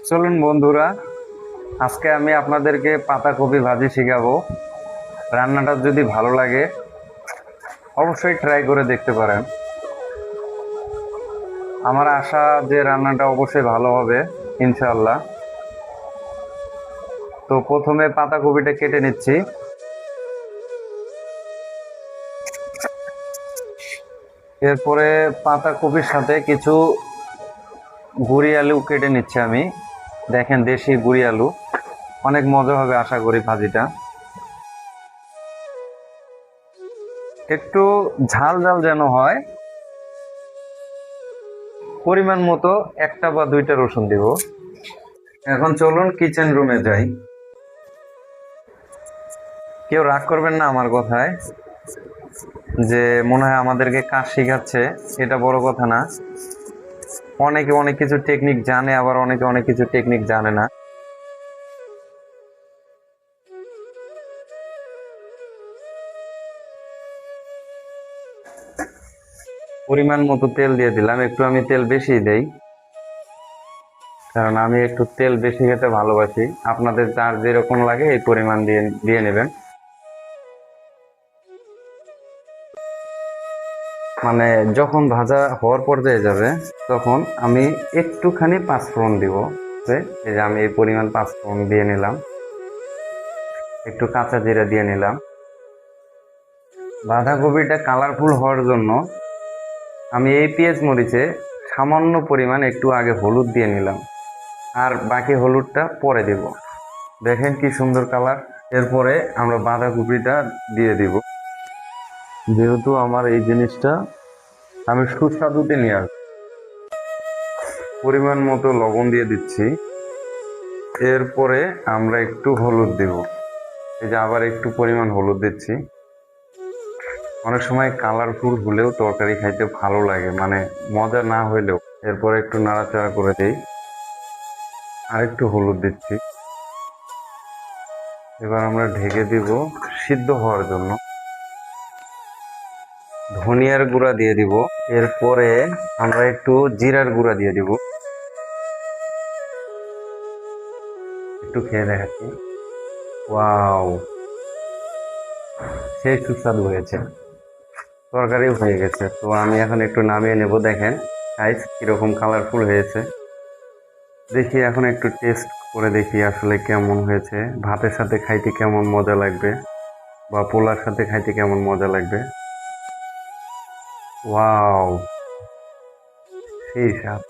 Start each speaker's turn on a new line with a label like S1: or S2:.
S1: চলুন বন্ধুরা, আজকে আমি আপনাদেরকে পাতাকপি ভাজি শেখাবো। রান্নাটা যদি ভালো লাগে অবশ্যই ট্রাই করে দেখতে পারেন। আমার আশা যে রান্নাটা অবশ্যই ভালো হবে ইনশাআল্লাহ। তো প্রথমে পাতাকপিটা কেটে নিচ্ছি। এরপরে পাতাকপির সাথে কিছু গুঁড়ি আলু কেটে নিচ্ছি আমি। দেখেন, দেশি গুঁড়ি আলু, অনেক মজা হবে আশা করি ভাজিটা। একটু ঝাল ঝাল যেন হয়, পরিমাণ মতো একটা বা দুইটা রসুন দিব। এখন চলুন কিচেন রুমে যাই। কেউ রাগ করবেন না আমার কথায়, যে মনে হয় আমাদেরকে কাজ শেখাচ্ছে, এটা বড় কথা না। অনেকে অনেক কিছু টেকনিক জানে, আবার অনেকে অনেক কিছু টেকনিক জানে না। পরিমাণ মতো তেল দিয়ে দিলাম, একটু আমি তেল বেশি দেই, কারণ আমি একটু তেল বেশি খেতে ভালোবাসি। আপনাদের যার যেরকম লাগে এই পরিমাণ দিয়ে দিয়ে নেবেন। মানে যখন ভাজা হওয়ার পর্যায়ে যাবে তখন আমি একটুখানি পাঁচফোড়ন দিব। এই যে আমি এই পরিমাণ পাঁচফোড়ন দিয়ে নিলাম, একটু কাঁচা জিরা দিয়ে নিলাম। বাঁধাকপিটা কালারফুল হওয়ার জন্য আমি এই পেঁয়াজ মরিচে সামান্য পরিমাণ একটু আগে হলুদ দিয়ে নিলাম, আর বাকি হলুদটা পরে দেব। দেখেন কি সুন্দর কালার। এরপরে আমরা বাঁধাকপিটা দিয়ে দিব। যেহেতু আমার এই জিনিসটা আমি সুস্বাদুতে নিয়ে আসবো, পরিমাণ মতো লবণ দিয়ে দিচ্ছি। এরপরে আমরা একটু হলুদ দেব। এই যে আবার একটু পরিমাণ হলুদ দিচ্ছি। অনেক সময় কালারফুল হলেও তরকারি খাইতে ভালো লাগে, মানে মজা না হইলেও। এরপরে একটু নাড়াচাড়া করে দিই, আর একটু হলুদ দিচ্ছি। এবার আমরা ঢেকে দিব সিদ্ধ হওয়ার জন্য। ধনিয়ার গুঁড়া দিয়ে দিব। এরপরে আমরা একটু জিরার গুঁড়া দিয়ে দিব। একটু খেয়ে দেখাচ্ছি। ওয়াও, সেই সুস্বাদু হয়েছে। তরকারিও হয়ে গেছে। তো আমি এখন একটু নামিয়ে নেব। দেখেন সাইজ কিরকম কালারফুল হয়েছে। দেখি এখন একটু টেস্ট করে দেখি আসলে কেমন হয়েছে, ভাতের সাথে খাইতে কেমন মজা লাগবে, বা পোলার সাথে খাইতে কেমন মজা লাগবে। ওয়াও, সেই স্বাদ।